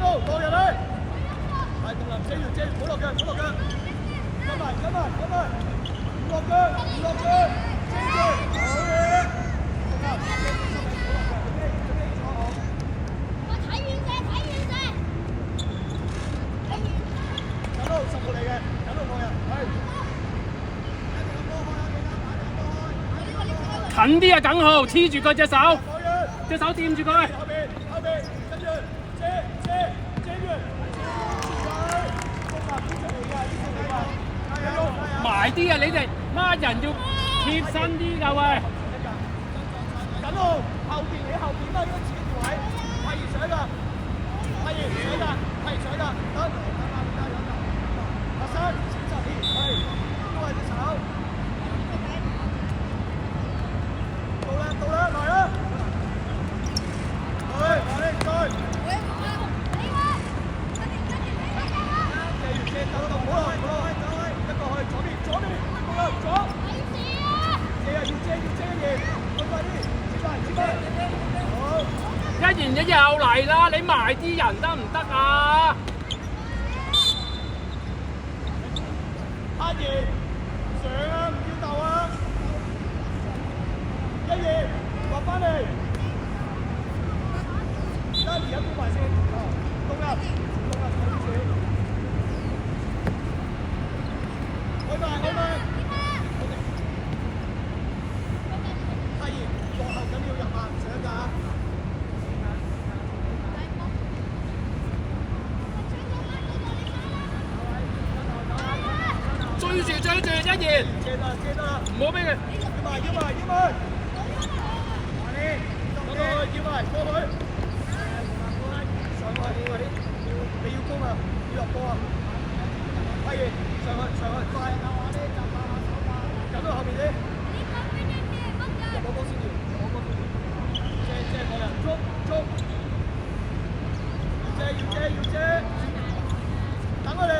到過人咧，係獨立遮住，唔好落腳，跟埋，唔落腳，遮住，好嘢，睇遠射，緊到10號嚟嘅，緊到過人，近啲啊，耿浩，黐住佢隻手，隻手掂住佢。後邊，跟住遮住，埋啲啊！你哋孖人要貼身啲㗎喂。緊到後邊，你後邊啦，應該自己條位，係熱水㗎，得，阿生，係，都係隻手。到啦，來啦！來，再！借走到，唔好落，一個去左邊，到啦，左！借啊，要借，快啲，接翻！好！一言一又嚟啦，你埋啲人得唔得啊？阿爺，上啊，唔要鬥啊！一爺，落翻嚟，而家搬埋先，攻入，開埋，阿爺，落後緊要入啊，上㗎！追住一言，借得啦，唔好俾佢。要埋！過去，上去，你要攻啊，要入波啊！阿爺，上去，快！緊到後面啲，入波先要，借過人，捉！要借！等佢嚟，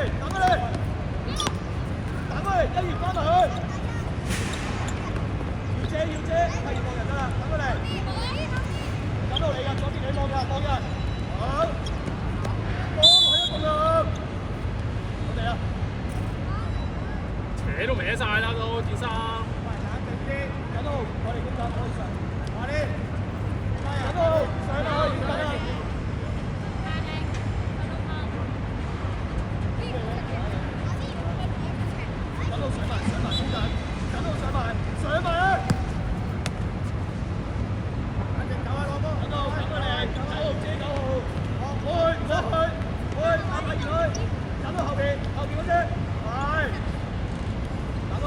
一言翻埋去！要借，係望人得啦，等佢嚟。緊到你㗎，左邊你望人，好，幫佢一個啦，我哋啊，扯都歪晒啦都件衫。緊到我哋工作可以上，快啲，緊到上到去，緊啊！緊到上埋，緊到上埋啊！後邊嗰隻，係，等佢，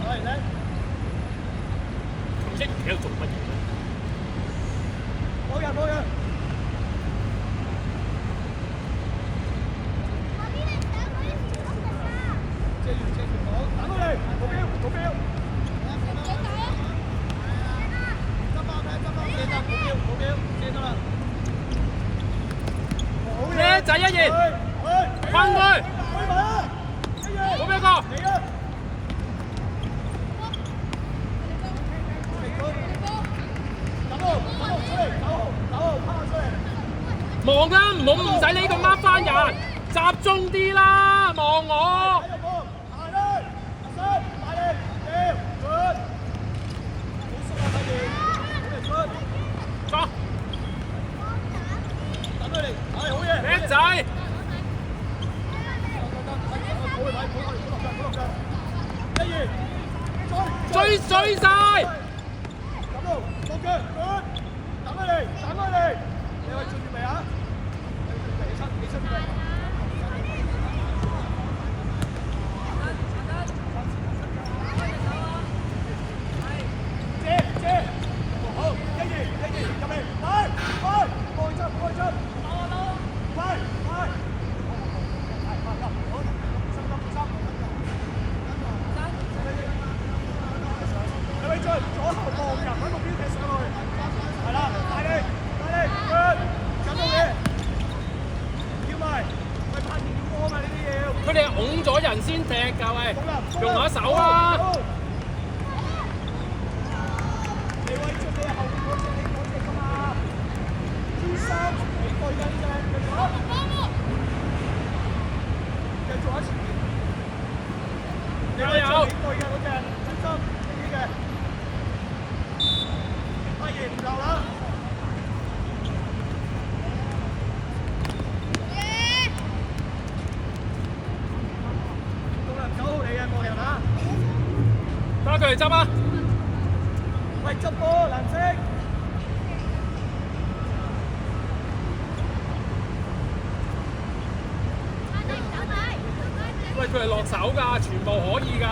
係你，唔識喺度做乜嘢？冇人，借住講，等佢嚟，目標，借得，借得啦。叻仔一言，困佢，冇俾個。望啦，唔使呢個掹翻人，集中啲啦，望我。走。叻仔，追晒！等佢嚟，你去做預備啊！你出預備。借，好，一二，入嚟，快，開出，快，好，你咪進左後望人喺個標踢上去，係啦，快啲，緊到嘢，要埋，喂，拍電波嘛呢啲嘢。佢哋擁咗人先踢㗎喂，用下手啊！你威出你夠。對嘅嗰隻，真心呢啲嘅。阿爺唔留啦。功能9號嚟嘅莫人啊！得佢嚟執啊！喂，執波藍色。喂，佢係落手㗎，全部可以㗎。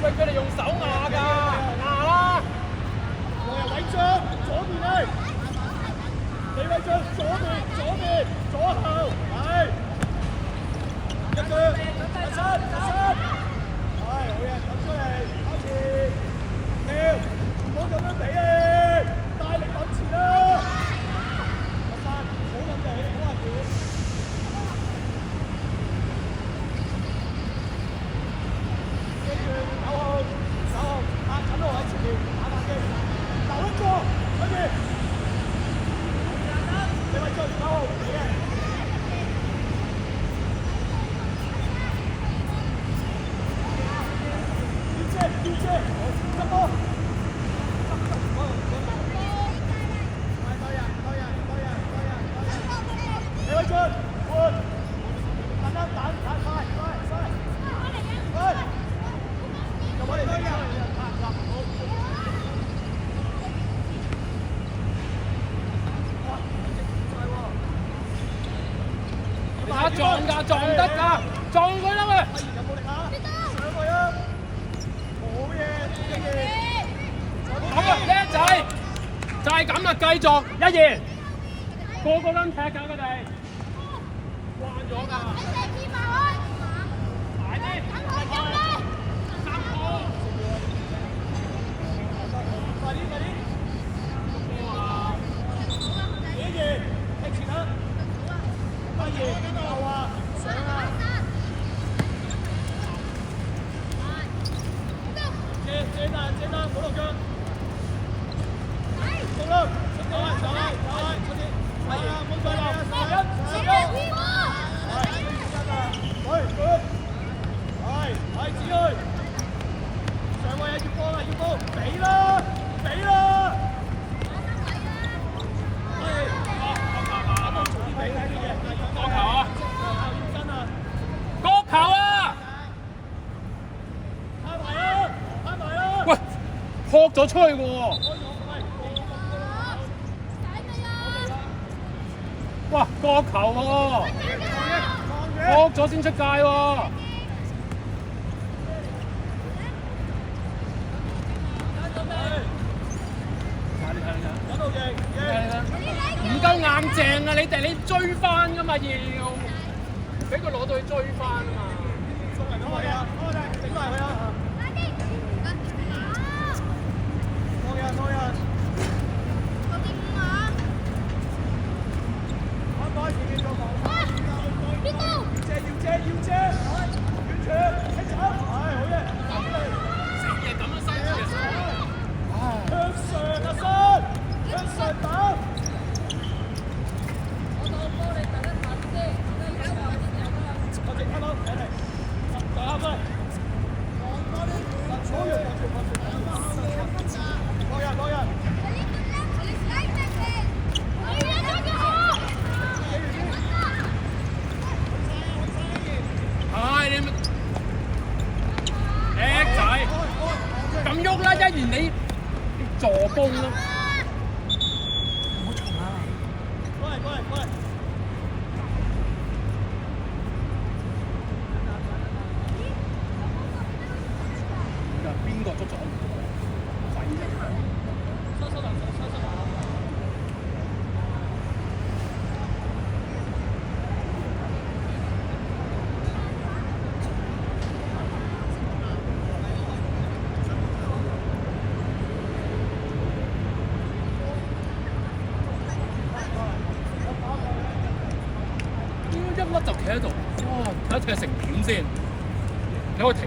喂，佢哋用手壓㗎，壓啦！偉章左邊去，李偉章左邊，左後，係一腳，一身，係好嘢，揼出嚟，開始跳，唔好咁樣比啊，大力揼前啦，一身，好咁地，好下條。撞㗎，撞得㗎，撞佢啦喂！有冇力啊？上去啊！好嘢，好啊，叻仔，就係咁啦，繼續一言，個個都踢㗎佢哋，慣咗㗎。快啲，3個，快啲！野爺，踢前啦！阿爺後啊，上啊！借單，唔好落腳。到啦，上嚟，出啲。係啊，唔好再落。係，指去。上位啊，要波，俾啦！角球啊！喂，撲咗出去喎！哇，角球喎！撲咗先出界喎！唔夠硬淨啊！你追翻㗎嘛要，俾佢攞到去追翻啊嘛！整埋佢啊！多人。開前面做防守。要遮，完全清走，係好嘢，成日咁樣伸住向上打。我直開到，嚟，打開。多人。就企喺度，哇！睇一睇成點先，你可以停